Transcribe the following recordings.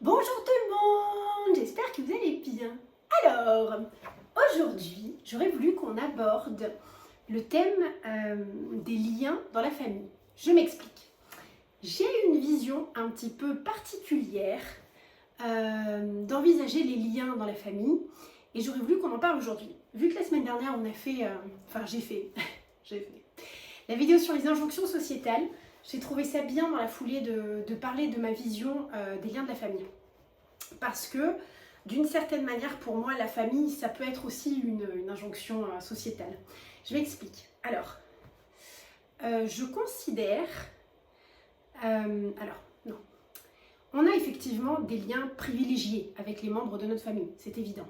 Bonjour tout le monde, j'espère que vous allez bien. Alors, aujourd'hui, j'aurais voulu qu'on aborde le thème des liens dans la famille. Je m'explique. J'ai une vision un petit peu particulière d'envisager les liens dans la famille et j'aurais voulu qu'on en parle aujourd'hui. Vu que la semaine dernière, on a fait, j'ai fait la vidéo sur les injonctions sociétales, j'ai trouvé ça bien dans la foulée de parler de ma vision des liens de la famille. Parce que, d'une certaine manière, pour moi, la famille, ça peut être aussi une injonction sociétale. Je m'explique. Alors, je considère... non. On a effectivement des liens privilégiés avec les membres de notre famille, c'est évident.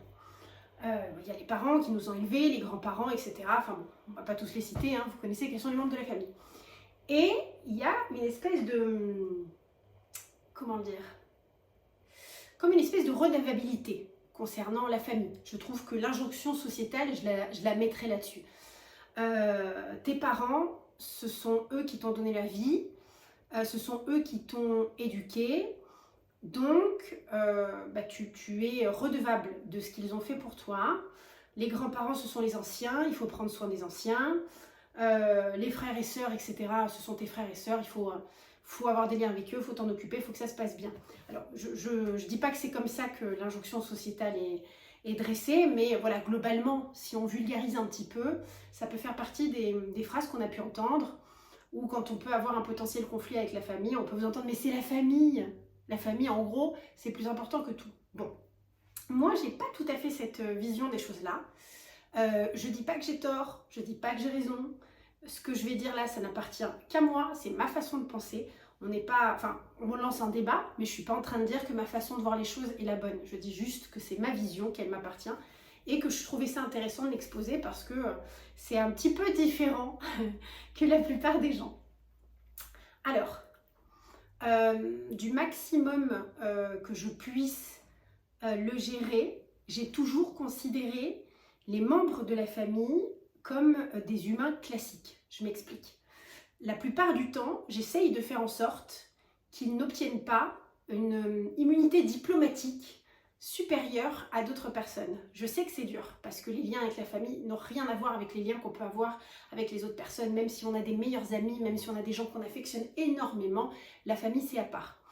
Il y a les parents qui nous ont élevés, les grands-parents, etc. Enfin bon, on ne va pas tous les citer, hein, vous connaissez quels sont les membres de la famille. Et il y a une espèce de... Comment dire ? Comme une espèce de redevabilité concernant la famille. Je trouve que l'injonction sociétale, je la mettrais là-dessus. Tes parents, ce sont eux qui t'ont donné la vie, ce sont eux qui t'ont éduqué, donc tu es redevable de ce qu'ils ont fait pour toi. Les grands-parents, ce sont les anciens, il faut prendre soin des anciens. Les frères et sœurs, etc., ce sont tes frères et sœurs, il faut avoir des liens avec eux, il faut t'en occuper, il faut que ça se passe bien. Alors, je dis pas que c'est comme ça que l'injonction sociétale est dressée, mais voilà, globalement, si on vulgarise un petit peu, ça peut faire partie des phrases qu'on a pu entendre, ou quand on peut avoir un potentiel conflit avec la famille, on peut vous entendre « mais c'est la famille ». La famille, en gros, c'est plus important que tout. Bon, moi, j'ai pas tout à fait cette vision des choses-là. Je dis pas que j'ai tort, je dis pas que j'ai raison. Ce que je vais dire là, ça n'appartient qu'à moi, c'est ma façon de penser. On n'est pas, enfin, on lance un débat, mais je suis pas en train de dire que ma façon de voir les choses est la bonne. Je dis juste que c'est ma vision, qu'elle m'appartient, et que je trouvais ça intéressant de l'exposer parce que c'est un petit peu différent que la plupart des gens. Alors, du maximum que je puisse le gérer, j'ai toujours considéré les membres de la famille comme des humains classiques. Je m'explique. La plupart du temps, j'essaye de faire en sorte qu'ils n'obtiennent pas une immunité diplomatique supérieure à d'autres personnes. Je sais que c'est dur, parce que les liens avec la famille n'ont rien à voir avec les liens qu'on peut avoir avec les autres personnes, même si on a des meilleurs amis, même si on a des gens qu'on affectionne énormément, la famille c'est à part.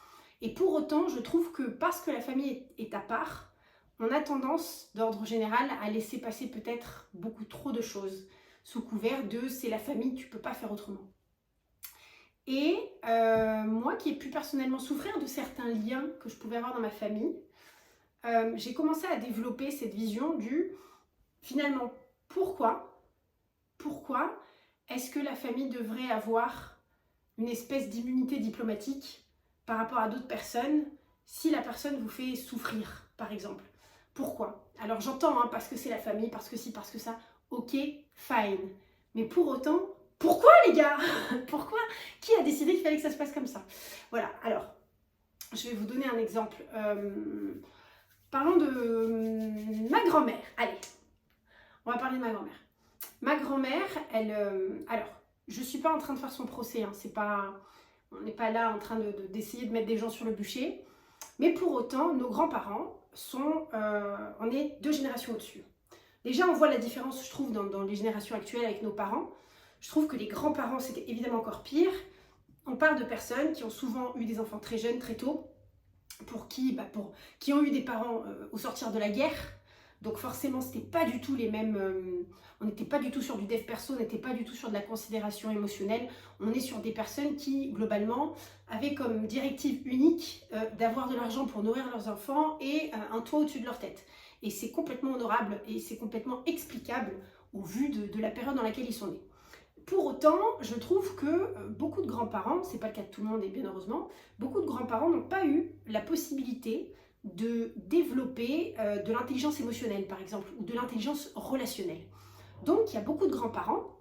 Et pour autant, je trouve que parce que la famille est à part, on a tendance, d'ordre général, à laisser passer peut-être beaucoup trop de choses sous couvert de « c'est la famille, tu ne peux pas faire autrement ». Et moi qui ai pu personnellement souffrir de certains liens que je pouvais avoir dans ma famille, j'ai commencé à développer cette vision du finalement pourquoi est-ce que la famille devrait avoir une espèce d'immunité diplomatique par rapport à d'autres personnes si la personne vous fait souffrir, par exemple. Pourquoi? Alors j'entends, hein, parce que c'est la famille, parce que ci, parce que ça, ok, fine. Mais pour autant, pourquoi les gars? Pourquoi? Qui a décidé qu'il fallait que ça se passe comme ça? Voilà, alors, je vais vous donner un exemple. Parlons de ma grand-mère. Allez, on va parler de ma grand-mère. Ma grand-mère, elle... alors, je ne suis pas en train de faire son procès, hein, c'est pas... On n'est pas là en train d'essayer de mettre des gens sur le bûcher. Mais pour autant, nos grands-parents sont... on est 2 générations au-dessus. Déjà, on voit la différence, je trouve, dans les générations actuelles avec nos parents. Je trouve que les grands-parents, c'était évidemment encore pire. On parle de personnes qui ont souvent eu des enfants très jeunes, très tôt, qui ont eu des parents au sortir de la guerre. Donc forcément, c'était pas du tout les mêmes... on n'était pas du tout sur du dev perso, on n'était pas du tout sur de la considération émotionnelle. On est sur des personnes qui, globalement, avaient comme directive unique d'avoir de l'argent pour nourrir leurs enfants et un toit au-dessus de leur tête. Et c'est complètement honorable et c'est complètement explicable au vu de la période dans laquelle ils sont nés. Pour autant, je trouve que beaucoup de grands-parents, c'est pas le cas de tout le monde et bien heureusement, beaucoup de grands-parents n'ont pas eu la possibilité de développer de l'intelligence émotionnelle par exemple, ou de l'intelligence relationnelle. Donc il y a beaucoup de grands-parents,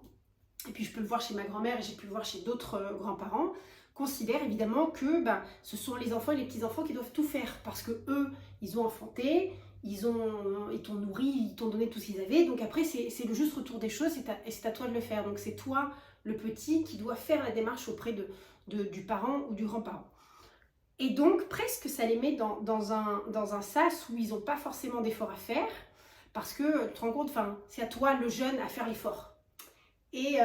et puis je peux le voir chez ma grand-mère et j'ai pu le voir chez d'autres grands-parents, considèrent évidemment que ce sont les enfants et les petits-enfants qui doivent tout faire, parce que eux, ils ont enfanté, ils t'ont nourri, ils t'ont donné tout ce qu'ils avaient, donc après c'est le juste retour des choses et c'est à toi de le faire. Donc c'est toi, le petit, qui doit faire la démarche auprès du parent ou du grand-parent. Et donc, presque, ça les met dans un sas où ils n'ont pas forcément d'efforts à faire, parce que tu te rends compte, c'est à toi, le jeune, à faire l'effort. Et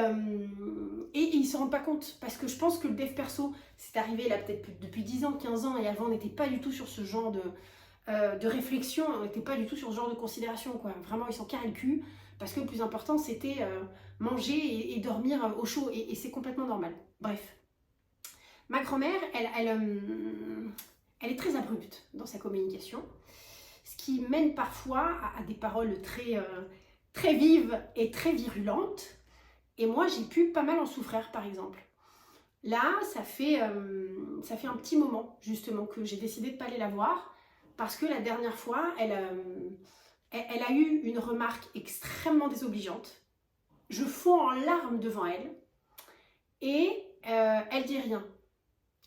ils ne se rendent pas compte, parce que je pense que le dev perso, c'est arrivé là peut-être depuis 10 ans, 15 ans, et avant, on n'était pas du tout sur ce genre de réflexion, on n'était pas du tout sur ce genre de considération, quoi. Vraiment, ils sont carrés le cul, parce que le plus important, c'était manger et dormir au chaud, et c'est complètement normal. Bref. Ma grand-mère, elle est très abrupte dans sa communication, ce qui mène parfois à des paroles très vives et très virulentes. Et moi, j'ai pu pas mal en souffrir, par exemple. Là, ça fait un petit moment, justement, que j'ai décidé de ne pas aller la voir, parce que la dernière fois, elle a eu une remarque extrêmement désobligeante. Je fonds en larmes devant elle, et elle dit rien.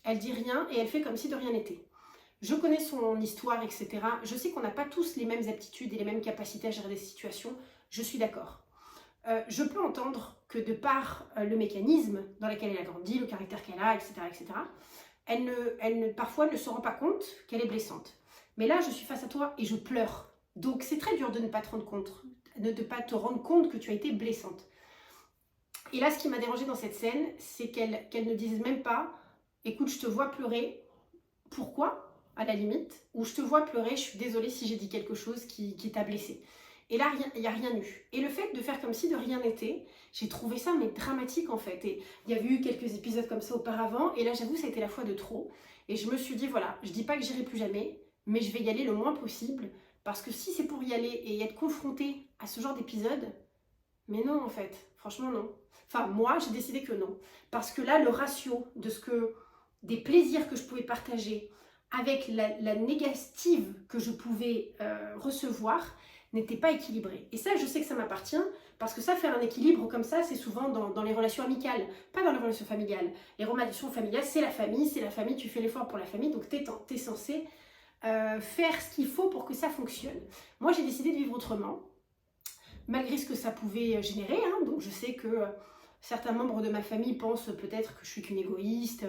Elle dit rien et elle fait comme si de rien n'était. Je connais son histoire, etc. Je sais qu'on n'a pas tous les mêmes aptitudes et les mêmes capacités à gérer des situations. Je suis d'accord. Je peux entendre que de par le mécanisme dans lequel elle a grandi, le caractère qu'elle a, etc., parfois elle ne se rend pas compte qu'elle est blessante. Mais là, je suis face à toi et je pleure. Donc c'est très dur de ne pas te rendre compte, que tu as été blessante. Et là, ce qui m'a dérangée dans cette scène, c'est qu'elle ne dise même pas « Écoute, je te vois pleurer. Pourquoi ?» à la limite. Ou « Je te vois pleurer, je suis désolée si j'ai dit quelque chose qui t'a blessée. » Et là, il n'y a rien eu. Et le fait de faire comme si de rien n'était, j'ai trouvé ça mais dramatique en fait. Et il y avait eu quelques épisodes comme ça auparavant. Et là, j'avoue, ça a été la fois de trop. Et je me suis dit, voilà, je dis pas que j'irai plus jamais, mais je vais y aller le moins possible. Parce que si c'est pour y aller et être confrontée à ce genre d'épisode, mais non en fait, franchement non. Enfin, moi, j'ai décidé que non. Parce que là, le ratio des plaisirs que je pouvais partager avec la négative que je pouvais recevoir n'était pas équilibré. Et ça, je sais que ça m'appartient, parce que ça, faire un équilibre comme ça, c'est souvent dans les relations amicales, pas dans les relations familiales. Les relations familiales, c'est la famille, tu fais l'effort pour la famille, donc t'es censé faire ce qu'il faut pour que ça fonctionne. Moi, j'ai décidé de vivre autrement, malgré ce que ça pouvait générer, hein. Donc je sais que certains membres de ma famille pensent peut-être que je suis qu'une égoïste,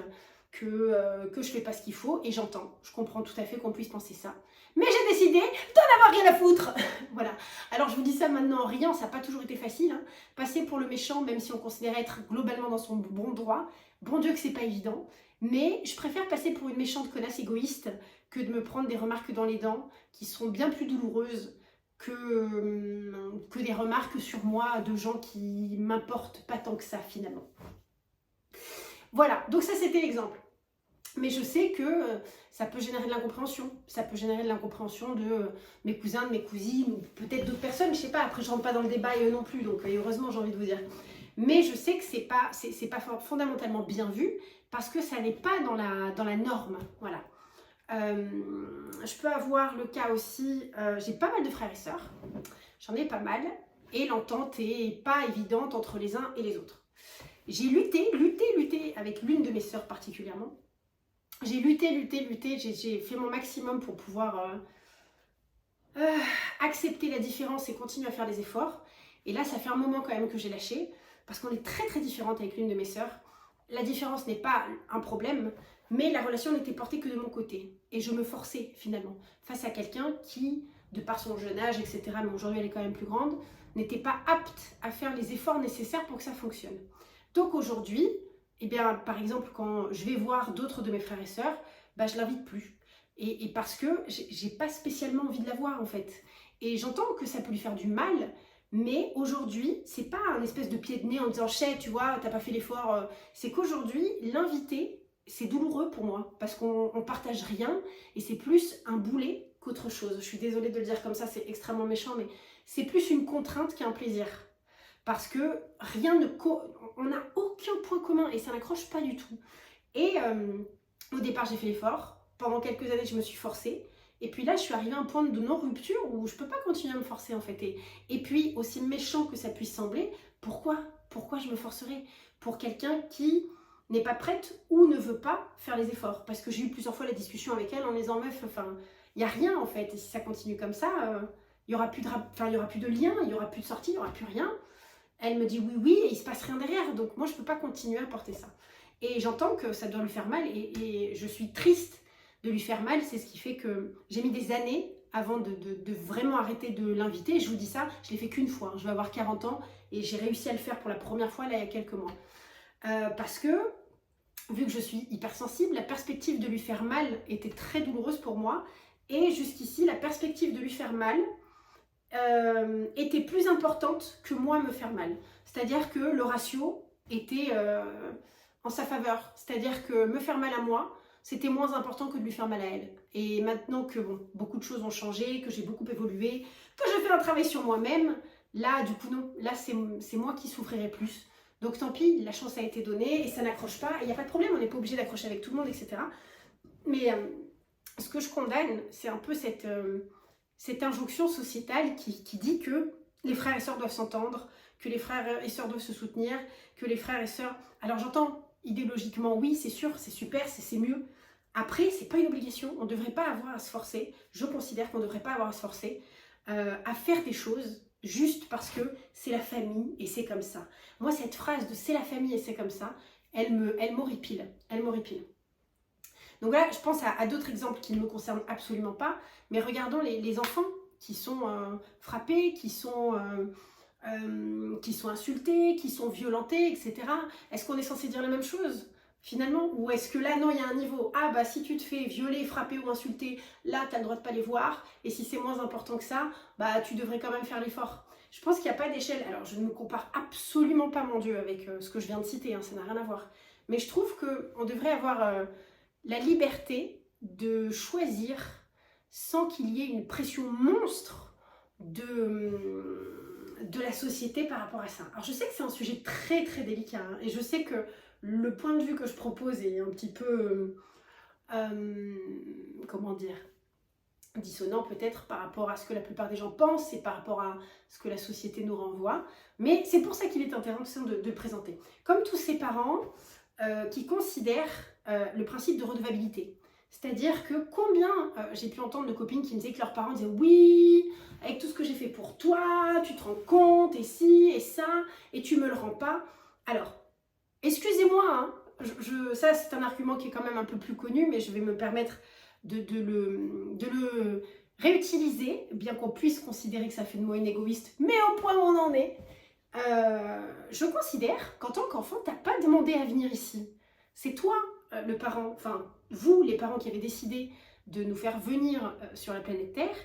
que je fais pas ce qu'il faut, et j'entends, je comprends tout à fait qu'on puisse penser ça. Mais j'ai décidé d'en avoir rien à foutre. Voilà. Alors je vous dis ça maintenant en riant, ça n'a pas toujours été facile. Hein. Passer pour le méchant, même si on considérait être globalement dans son bon droit, bon Dieu que c'est pas évident. Mais je préfère passer pour une méchante connasse égoïste que de me prendre des remarques dans les dents qui sont bien plus douloureuses que des remarques sur moi de gens qui m'importent pas tant que ça finalement. Voilà, donc ça c'était l'exemple. Mais je sais que ça peut générer de l'incompréhension. Ça peut générer de l'incompréhension de mes cousins, de mes cousines, ou peut-être d'autres personnes, je sais pas, après je rentre pas dans le débat et eux non plus, donc heureusement j'ai envie de vous dire. Mais je sais que c'est pas fondamentalement bien vu, parce que ça n'est pas dans la norme, voilà. Je peux avoir le cas aussi, j'ai pas mal de frères et sœurs, j'en ai pas mal, et l'entente est pas évidente entre les uns et les autres. J'ai lutté avec l'une de mes sœurs particulièrement. J'ai lutté, j'ai fait mon maximum pour pouvoir accepter la différence et continuer à faire des efforts. Et là, ça fait un moment quand même que j'ai lâché, parce qu'on est très très différentes avec l'une de mes sœurs. La différence n'est pas un problème, mais la relation n'était portée que de mon côté. Et je me forçais finalement, face à quelqu'un qui, de par son jeune âge, etc., mais aujourd'hui elle est quand même plus grande, n'était pas apte à faire les efforts nécessaires pour que ça fonctionne. Donc aujourd'hui, eh bien, par exemple, quand je vais voir d'autres de mes frères et sœurs, bah, je ne l'invite plus. Et parce que j'ai pas spécialement envie de la voir en fait. Et j'entends que ça peut lui faire du mal, mais aujourd'hui, c'est pas un espèce de pied de nez en disant « Chais, tu vois, t'as pas fait l'effort ». C'est qu'aujourd'hui, l'inviter, c'est douloureux pour moi, parce qu'on partage rien, et c'est plus un boulet qu'autre chose. Je suis désolée de le dire comme ça, c'est extrêmement méchant, mais c'est plus une contrainte qu'un plaisir. Parce que on n'a aucun point commun et ça n'accroche pas du tout. Et au départ, j'ai fait l'effort. Pendant quelques années, je me suis forcée. Et puis là, je suis arrivée à un point de non-rupture où je ne peux pas continuer à me forcer en fait. Et puis, aussi méchant que ça puisse sembler, pourquoi je me forcerais pour quelqu'un qui n'est pas prête ou ne veut pas faire les efforts? Parce que j'ai eu plusieurs fois la discussion avec elle en me disant « Meuf, il n'y a rien en fait. Et si ça continue comme ça, il n'y aura plus de lien, il n'y aura plus de sortie, il n'y aura plus rien. » Elle me dit oui, et il ne se passe rien derrière. Donc moi, je ne peux pas continuer à porter ça. Et j'entends que ça doit lui faire mal et je suis triste de lui faire mal. C'est ce qui fait que j'ai mis des années avant de vraiment arrêter de l'inviter. Je vous dis ça, je l'ai fait qu'une fois. Je vais avoir 40 ans et j'ai réussi à le faire pour la première fois là, il y a quelques mois. Parce que, vu que je suis hypersensible, la perspective de lui faire mal était très douloureuse pour moi. Et jusqu'ici, la perspective de lui faire mal était plus importante que moi me faire mal. C'est-à-dire que le ratio était en sa faveur. C'est-à-dire que me faire mal à moi, c'était moins important que de lui faire mal à elle. Et maintenant que bon, beaucoup de choses ont changé, que j'ai beaucoup évolué, que je fais un travail sur moi-même, là, du coup, non. Là, c'est moi qui souffrirai plus. Donc tant pis, la chance a été donnée et ça n'accroche pas. Il n'y a pas de problème, on n'est pas obligé d'accrocher avec tout le monde, etc. Mais ce que je condamne, c'est un peu cette injonction sociétale qui dit que les frères et sœurs doivent s'entendre, que les frères et sœurs doivent se soutenir, que les frères et sœurs... Alors j'entends idéologiquement, oui, c'est sûr, c'est super, c'est mieux. Après, c'est pas une obligation, on ne devrait pas avoir à se forcer, je considère qu'on ne devrait pas avoir à se forcer à faire des choses juste parce que c'est la famille et c'est comme ça. Moi, cette phrase de c'est la famille et c'est comme ça, elle m'horripile, elle m'horripile. Donc là, je pense à d'autres exemples qui ne me concernent absolument pas, mais regardons les enfants qui sont frappés, qui sont insultés, qui sont violentés, etc. Est-ce qu'on est censé dire la même chose finalement? Ou est-ce que là, non, il y a un niveau, ah bah si tu te fais violer, frapper ou insulter, là, tu as le droit de pas les voir, et si c'est moins important que ça, bah tu devrais quand même faire l'effort. Je pense qu'il n'y a pas d'échelle. Alors, je ne me compare absolument pas, mon Dieu, avec ce que je viens de citer, hein, ça n'a rien à voir. Mais je trouve qu'on devrait avoir la liberté de choisir sans qu'il y ait une pression monstre de la société par rapport à ça. Alors je sais que c'est un sujet très très délicat hein, et je sais que le point de vue que je propose est un petit peu, comment dire, dissonant peut-être par rapport à ce que la plupart des gens pensent et par rapport à ce que la société nous renvoie, mais c'est pour ça qu'il est intéressant de le présenter. Comme tous ces parents qui considèrent le principe de redevabilité. C'est-à-dire que combien j'ai pu entendre de copines qui me disaient que leurs parents disaient oui, avec tout ce que j'ai fait pour toi, tu te rends compte, et ci, et ça, et tu me le rends pas. Alors, excusez-moi, hein, ça c'est un argument qui est quand même un peu plus connu, mais je vais me permettre de le réutiliser, bien qu'on puisse considérer que ça fait de moi une égoïste, mais au point où on en est. Je considère qu'en tant qu'enfant, t'as pas demandé à venir ici. C'est toi, le parent, enfin, vous, les parents qui avez décidé de nous faire venir sur la planète Terre.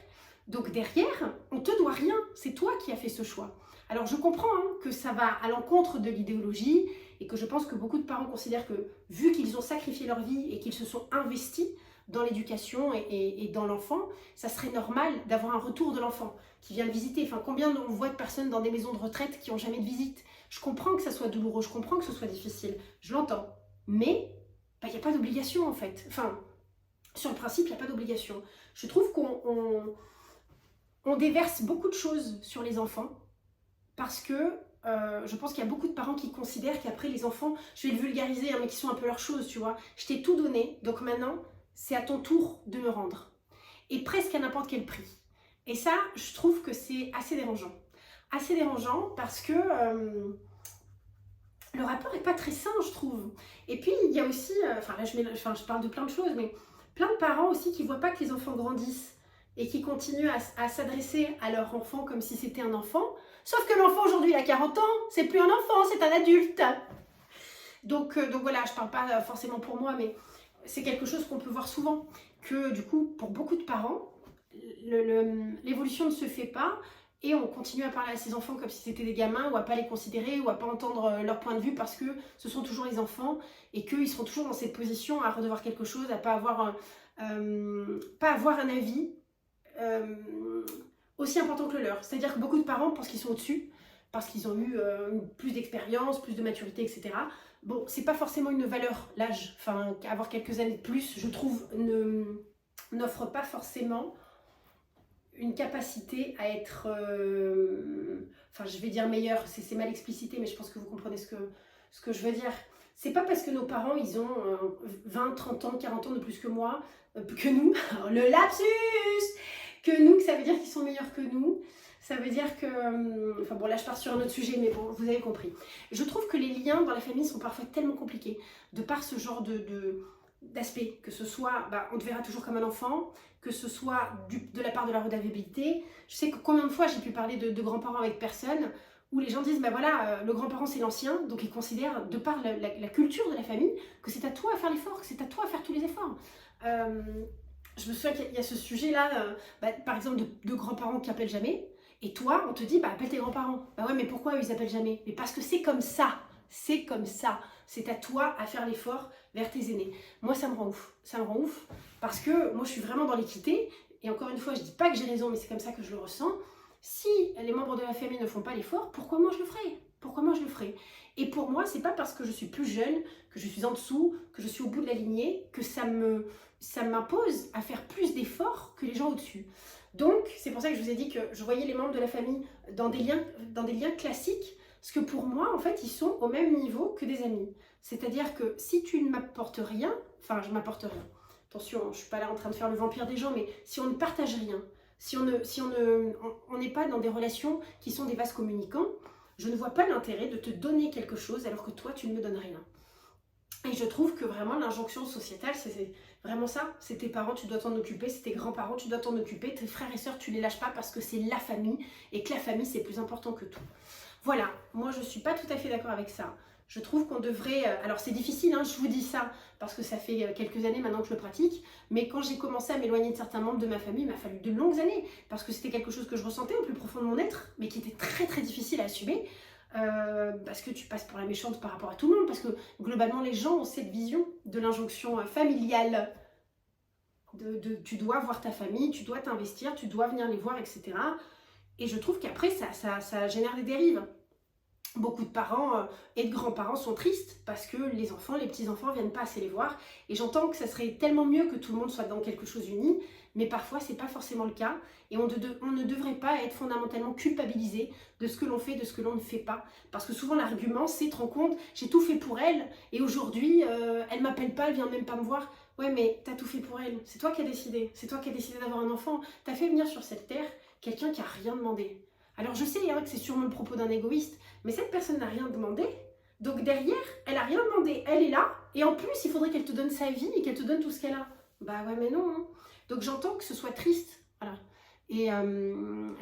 Donc derrière, on te doit rien. C'est toi qui as fait ce choix. Alors je comprends hein, que ça va à l'encontre de l'idéologie et que je pense que beaucoup de parents considèrent que, vu qu'ils ont sacrifié leur vie et qu'ils se sont investis dans l'éducation et dans l'enfant, ça serait normal d'avoir un retour de l'enfant qui vient le visiter. Enfin, combien on voit de personnes dans des maisons de retraite qui n'ont jamais de visite? Je comprends que ça soit douloureux, je comprends que ce soit difficile, je l'entends. Mais il n'y a pas d'obligation en fait. Enfin, sur le principe, il n'y a pas d'obligation. Je trouve qu'on déverse beaucoup de choses sur les enfants parce que je pense qu'il y a beaucoup de parents qui considèrent qu'après les enfants, je vais le vulgariser, hein, mais qui sont un peu leur chose, tu vois. Je t'ai tout donné, donc maintenant, c'est à ton tour de me rendre. Et presque à n'importe quel prix. Et ça, je trouve que c'est assez dérangeant. Assez dérangeant parce que le rapport n'est pas très sain, je trouve. Et puis, il y a aussi, enfin là, je parle de plein de choses, mais plein de parents aussi qui ne voient pas que les enfants grandissent et qui continuent à s'adresser à leur enfant comme si c'était un enfant. Sauf que l'enfant, aujourd'hui, il a 40 ans, c'est plus un enfant, c'est un adulte. Donc voilà, je ne parle pas forcément pour moi, mais c'est quelque chose qu'on peut voir souvent. Que du coup, pour beaucoup de parents, l'évolution ne se fait pas et on continue à parler à ses enfants comme si c'était des gamins ou à pas les considérer ou à pas entendre leur point de vue parce que ce sont toujours les enfants et qu'ils seront toujours dans cette position à redevoir quelque chose, à pas avoir un avis aussi important que le leur. C'est-à-dire que beaucoup de parents pensent qu'ils sont au-dessus parce qu'ils ont eu plus d'expérience, plus de maturité, etc. Bon, c'est pas forcément une valeur, l'âge. Enfin, avoir quelques années de plus, je trouve, n'offre pas forcément une capacité à être, enfin je vais dire meilleur, c'est mal explicité, mais je pense que vous comprenez ce que je veux dire. C'est pas parce que nos parents, ils ont 20, 30 ans, 40 ans de plus que moi, que nous, le lapsus, que nous, que ça veut dire qu'ils sont meilleurs que nous. Ça veut dire que, enfin bon là je pars sur un autre sujet, mais bon, vous avez compris. Je trouve que les liens dans la famille sont parfois tellement compliqués, de par ce genre d'aspects, que ce soit, on te verra toujours comme un enfant, que ce soit de la part de la redevabilité. Je sais que combien de fois j'ai pu parler de grands-parents avec personne, où les gens disent, voilà, le grand-parent c'est l'ancien, donc ils considèrent, de par la culture de la famille, que c'est à toi à faire l'effort, que c'est à toi à faire tous les efforts. Je me souviens qu'il y a ce sujet-là, par exemple, de grands-parents qui appellent jamais, et toi, on te dit, appelle tes grands-parents. Ouais, mais pourquoi eux, ils appellent jamais? Mais parce que c'est comme ça, c'est comme ça. C'est à toi à faire l'effort vers tes aînés. Moi, ça me rend ouf. Ça me rend ouf parce que moi, je suis vraiment dans l'équité. Et encore une fois, je dis pas que j'ai raison, mais c'est comme ça que je le ressens. Si les membres de la famille ne font pas l'effort, pourquoi moi je le ferai? Pourquoi moi je le ferai? Et pour moi, c'est pas parce que je suis plus jeune, que je suis en dessous, que je suis au bout de la lignée, que ça m'impose à faire plus d'efforts que les gens au-dessus. Donc, c'est pour ça que je vous ai dit que je voyais les membres de la famille dans des liens classiques, parce que pour moi, en fait, ils sont au même niveau que des amis. C'est-à-dire que si tu ne m'apportes rien, enfin, je m'apporte rien. Attention, je ne suis pas là en train de faire le vampire des gens, mais si on ne partage rien, si on n'est pas dans des relations qui sont des vases communicants, je ne vois pas l'intérêt de te donner quelque chose alors que toi, tu ne me donnes rien. Et je trouve que vraiment l'injonction sociétale, c'est vraiment ça. C'est tes parents, tu dois t'en occuper, c'est tes grands-parents, tu dois t'en occuper, tes frères et sœurs, tu les lâches pas parce que c'est la famille et que la famille, c'est plus important que tout. Voilà, moi je ne suis pas tout à fait d'accord avec ça. Je trouve qu'on devrait... Alors c'est difficile, hein, je vous dis ça, parce que ça fait quelques années maintenant que je le pratique, mais quand j'ai commencé à m'éloigner de certains membres de ma famille, il m'a fallu de longues années, parce que c'était quelque chose que je ressentais au plus profond de mon être, mais qui était très très difficile à assumer, parce que tu passes pour la méchante par rapport à tout le monde, parce que globalement les gens ont cette vision de l'injonction familiale, tu dois voir ta famille, tu dois t'investir, tu dois venir les voir, etc. Et je trouve qu'après ça génère des dérives. Beaucoup de parents et de grands-parents sont tristes parce que les enfants, les petits-enfants viennent pas assez les voir. Et j'entends que ça serait tellement mieux que tout le monde soit dans quelque chose uni, mais parfois c'est pas forcément le cas. Et on ne devrait pas être fondamentalement culpabilisé de ce que l'on fait, de ce que l'on ne fait pas. Parce que souvent l'argument c'est, te rends compte, j'ai tout fait pour elle et aujourd'hui elle m'appelle pas, elle vient même pas me voir. Ouais, mais t'as tout fait pour elle, c'est toi qui as décidé. C'est toi qui as décidé d'avoir un enfant. T'as fait venir sur cette terre quelqu'un qui a rien demandé. Alors je sais que c'est sûrement le propos d'un égoïste, mais cette personne n'a rien demandé, donc derrière, elle n'a rien demandé, elle est là, et en plus, il faudrait qu'elle te donne sa vie et qu'elle te donne tout ce qu'elle a. Bah ouais, mais non. Hein. Donc j'entends que ce soit triste, voilà. Et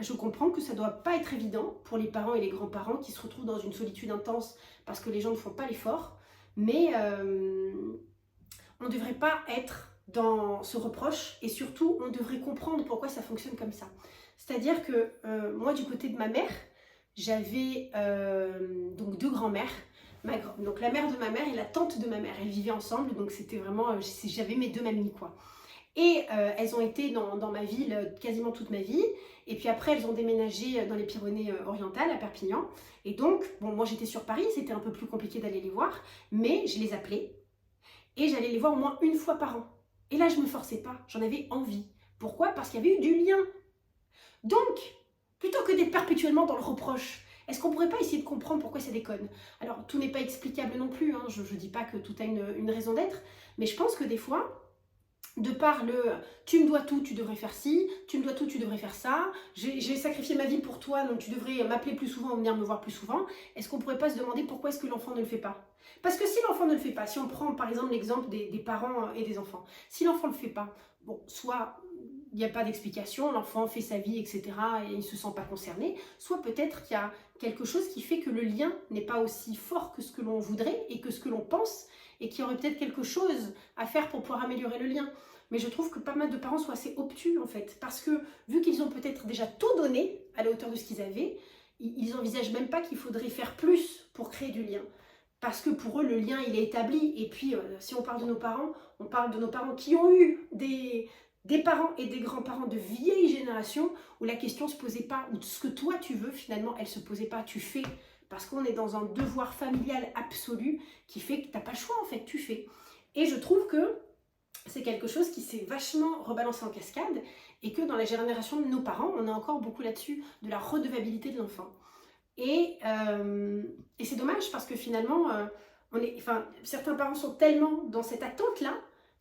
je comprends que ça ne doit pas être évident pour les parents et les grands-parents qui se retrouvent dans une solitude intense parce que les gens ne font pas l'effort, mais on ne devrait pas être dans ce reproche, et surtout, on devrait comprendre pourquoi ça fonctionne comme ça. C'est-à-dire que moi, du côté de ma mère, j'avais donc deux grands-mères. Donc la mère de ma mère et la tante de ma mère, elles vivaient ensemble, donc c'était vraiment, j'avais mes deux mamies quoi. Et elles ont été dans ma ville quasiment toute ma vie, et puis après elles ont déménagé dans les Pyrénées-Orientales, à Perpignan, et donc, bon, moi j'étais sur Paris, c'était un peu plus compliqué d'aller les voir, mais je les appelais, et j'allais les voir au moins une fois par an. Et là je me forçais pas, j'en avais envie. Pourquoi? Parce qu'il y avait eu du lien. Donc, plutôt que d'être perpétuellement dans le reproche, est-ce qu'on ne pourrait pas essayer de comprendre pourquoi ça déconne? Alors, tout n'est pas explicable non plus, hein, je ne dis pas que tout a une raison d'être, mais je pense que des fois, de par le « tu me dois tout, tu devrais faire ci, tu me dois tout, tu devrais faire ça, j'ai sacrifié ma vie pour toi, donc tu devrais m'appeler plus souvent ou venir me voir plus souvent », est-ce qu'on ne pourrait pas se demander pourquoi est-ce que l'enfant ne le fait pas? Parce que si l'enfant ne le fait pas, si on prend par exemple l'exemple des parents et des enfants, si l'enfant ne le fait pas, bon, soit il n'y a pas d'explication, l'enfant fait sa vie, etc. et il ne se sent pas concerné, soit peut-être qu'il y a quelque chose qui fait que le lien n'est pas aussi fort que ce que l'on voudrait et que ce que l'on pense, et qu'il y aurait peut-être quelque chose à faire pour pouvoir améliorer le lien. Mais je trouve que pas mal de parents sont assez obtus en fait, parce que vu qu'ils ont peut-être déjà tout donné à la hauteur de ce qu'ils avaient, ils n'envisagent même pas qu'il faudrait faire plus pour créer du lien. Parce que pour eux, le lien, il est établi. Et puis, si on parle de nos parents, on parle de nos parents qui ont eu des parents et des grands-parents de vieille génération où la question ne se posait pas, ou ce que toi tu veux, finalement, elle ne se posait pas, tu fais. Parce qu'on est dans un devoir familial absolu qui fait que tu n'as pas le choix, en fait, tu fais. Et je trouve que c'est quelque chose qui s'est vachement rebalancé en cascade et que dans la génération de nos parents, on est encore beaucoup là-dessus, de la redevabilité de l'enfant. Et c'est dommage parce que finalement, certains parents sont tellement dans cette attente-là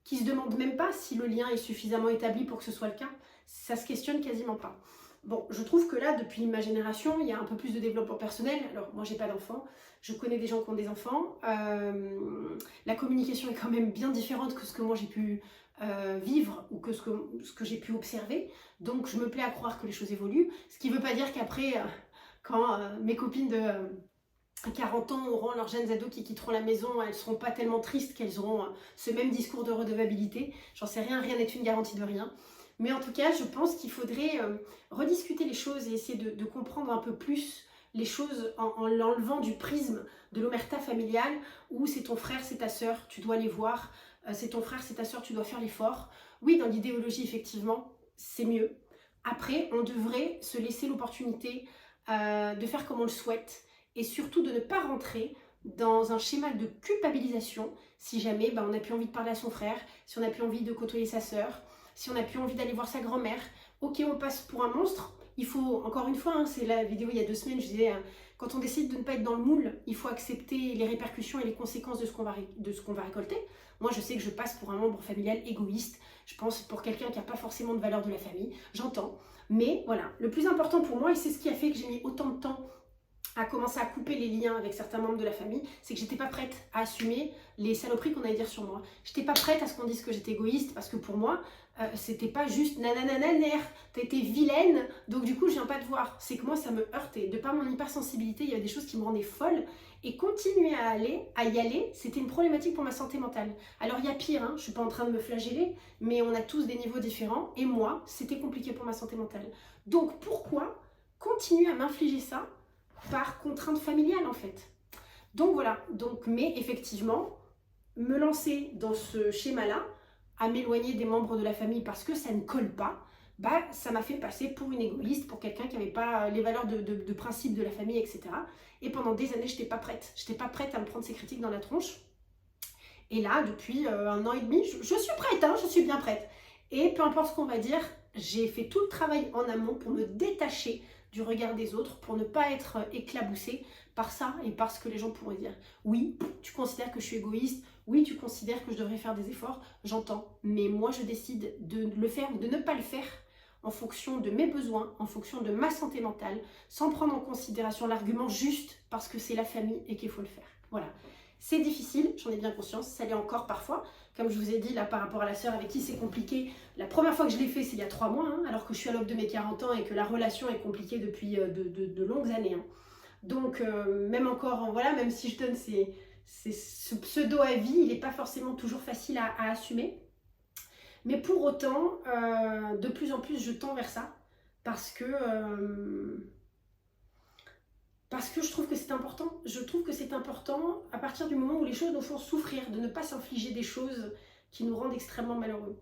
qu'ils ne se demandent même pas si le lien est suffisamment établi pour que ce soit le cas. Ça se questionne quasiment pas. Bon, je trouve que là, depuis ma génération, il y a un peu plus de développement personnel. Alors, moi, j'ai pas d'enfants, je connais des gens qui ont des enfants. La communication est quand même bien différente que ce que moi j'ai pu vivre ou que ce que j'ai pu observer. Donc, je me plais à croire que les choses évoluent. Ce qui ne veut pas dire qu'après, quand mes copines de 40 ans auront leurs jeunes ados qui quitteront la maison, elles ne seront pas tellement tristes qu'elles auront ce même discours de redevabilité. J'en sais rien, rien n'est une garantie de rien. Mais en tout cas, je pense qu'il faudrait rediscuter les choses et essayer de comprendre un peu plus les choses en l'enlevant du prisme de l'omerta familiale où c'est ton frère, c'est ta sœur, tu dois les voir, c'est ton frère, c'est ta sœur, tu dois faire l'effort. Oui, dans l'idéologie, effectivement, c'est mieux. Après, on devrait se laisser l'opportunité de faire comme on le souhaite et surtout de ne pas rentrer dans un schéma de culpabilisation si jamais on n'a plus envie de parler à son frère, si on n'a plus envie de côtoyer sa sœur, si on n'a plus envie d'aller voir sa grand-mère. Ok, on passe pour un monstre. Il faut, encore une fois, c'est la vidéo il y a 2 semaines, je disais, quand on décide de ne pas être dans le moule, il faut accepter les répercussions et les conséquences de ce qu'on va récolter. Moi, je sais que je passe pour un membre familial égoïste. Je pense pour quelqu'un qui n'a pas forcément de valeur de la famille. J'entends. Mais voilà, le plus important pour moi, et c'est ce qui a fait que j'ai mis autant de temps à commencer à couper les liens avec certains membres de la famille, c'est que j'étais pas prête à assumer les saloperies qu'on allait dire sur moi. J'étais pas prête à ce qu'on dise que j'étais égoïste, parce que pour moi, c'était pas juste nananananer, t'as été vilaine, donc du coup je viens pas te voir. C'est que moi ça me heurtait. De par mon hypersensibilité, il y avait des choses qui me rendaient folle, et continuer à y aller, c'était une problématique pour ma santé mentale. Alors il y a pire, je suis pas en train de me flageller, mais on a tous des niveaux différents, et moi, c'était compliqué pour ma santé mentale. Donc pourquoi continuer à m'infliger ça par contrainte familiale en fait? Donc voilà, mais effectivement, me lancer dans ce schéma-là, à m'éloigner des membres de la famille parce que ça ne colle pas, ça m'a fait passer pour une égoïste, pour quelqu'un qui n'avait pas les valeurs de principe de la famille, etc. Et pendant des années, je n'étais pas prête. Je n'étais pas prête à me prendre ces critiques dans la tronche. Et là, depuis 1 an et demi, je suis prête, je suis bien prête. Et peu importe ce qu'on va dire, j'ai fait tout le travail en amont pour me détacher du regard des autres, pour ne pas être éclaboussée par ça et par ce que les gens pourraient dire. Oui, tu considères que je suis égoïste, oui, tu considères que je devrais faire des efforts, j'entends, mais moi je décide de le faire ou de ne pas le faire en fonction de mes besoins, en fonction de ma santé mentale, sans prendre en considération l'argument juste parce que c'est la famille et qu'il faut le faire. Voilà. C'est difficile, j'en ai bien conscience, ça l'est encore parfois. Comme je vous ai dit là par rapport à la sœur avec qui c'est compliqué, la première fois que je l'ai fait c'est il y a 3 mois, alors que je suis à l'aube de mes 40 ans et que la relation est compliquée depuis de longues années. Donc même encore, voilà, même si je donne ce pseudo-avis, il n'est pas forcément toujours facile à assumer. Mais pour autant, de plus en plus je tends vers ça parce que je trouve que c'est important. Je trouve que c'est important à partir du moment où les choses nous font souffrir, de ne pas s'infliger des choses qui nous rendent extrêmement malheureux.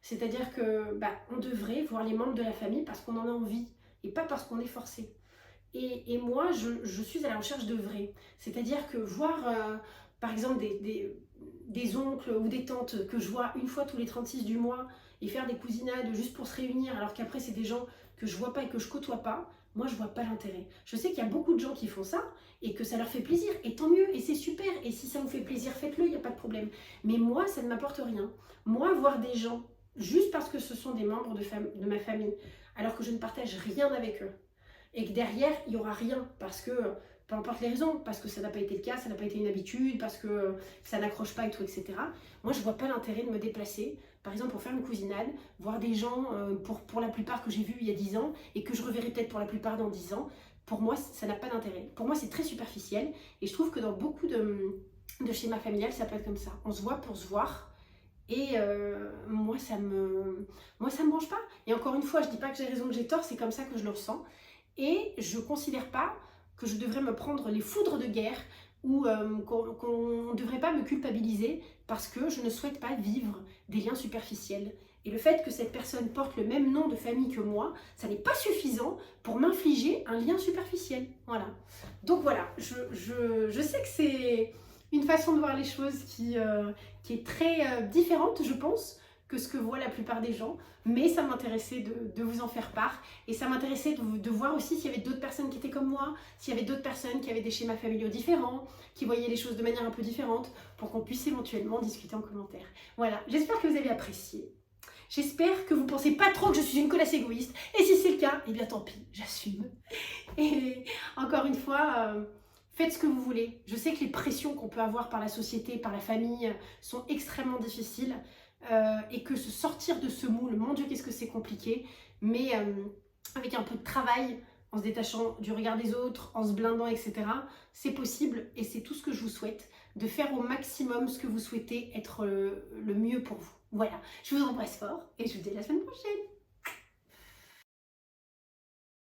C'est-à-dire que on devrait voir les membres de la famille parce qu'on en a envie et pas parce qu'on est forcé. Et moi, je suis à la recherche de vrai. C'est-à-dire que voir, par exemple, des oncles ou des tantes que je vois une fois tous les 36 du mois et faire des cousinades juste pour se réunir, alors qu'après, c'est des gens que je vois pas et que je côtoie pas, moi, je vois pas l'intérêt. Je sais qu'il y a beaucoup de gens qui font ça et que ça leur fait plaisir, et tant mieux, et c'est super. Et si ça vous fait plaisir, faites-le, il n'y a pas de problème. Mais moi, ça ne m'apporte rien. Moi, voir des gens, juste parce que ce sont des membres de ma famille, alors que je ne partage rien avec eux, et que derrière, il n'y aura rien, parce que, peu importe les raisons, parce que ça n'a pas été le cas, ça n'a pas été une habitude, parce que ça n'accroche pas et tout, etc. Moi, je ne vois pas l'intérêt de me déplacer, par exemple, pour faire une cousinade, voir des gens, pour la plupart que j'ai vus il y a 10 ans, et que je reverrai peut-être pour la plupart dans 10 ans. Pour moi, ça n'a pas d'intérêt. Pour moi, c'est très superficiel, et je trouve que dans beaucoup de schémas familiales, ça peut être comme ça. On se voit pour se voir, et moi, ça me branche pas. Et encore une fois, je dis pas que j'ai raison, que j'ai tort, c'est comme ça que je le ressens. Et je ne considère pas que je devrais me prendre les foudres de guerre ou qu'on ne devrait pas me culpabiliser parce que je ne souhaite pas vivre des liens superficiels. Et le fait que cette personne porte le même nom de famille que moi, ça n'est pas suffisant pour m'infliger un lien superficiel. Voilà. Donc voilà, je sais que c'est une façon de voir les choses qui est très différente, je pense, que ce que voient la plupart des gens, mais ça m'intéressait de vous en faire part, et ça m'intéressait de voir aussi s'il y avait d'autres personnes qui étaient comme moi, s'il y avait d'autres personnes qui avaient des schémas familiaux différents, qui voyaient les choses de manière un peu différente, pour qu'on puisse éventuellement discuter en commentaire. Voilà, j'espère que vous avez apprécié. J'espère que vous ne pensez pas trop que je suis une connasse égoïste, et si c'est le cas, cas, eh bien tant pis, j'assume. Et encore une fois, faites ce que vous voulez. Je sais que les pressions qu'on peut avoir par la société, par la famille, sont extrêmement difficiles et que se sortir de ce moule, mon Dieu, qu'est-ce que c'est compliqué, mais avec un peu de travail, en se détachant du regard des autres, en se blindant, etc., c'est possible et c'est tout ce que je vous souhaite, de faire au maximum ce que vous souhaitez être le mieux pour vous. Voilà, je vous embrasse fort et je vous dis à la semaine prochaine.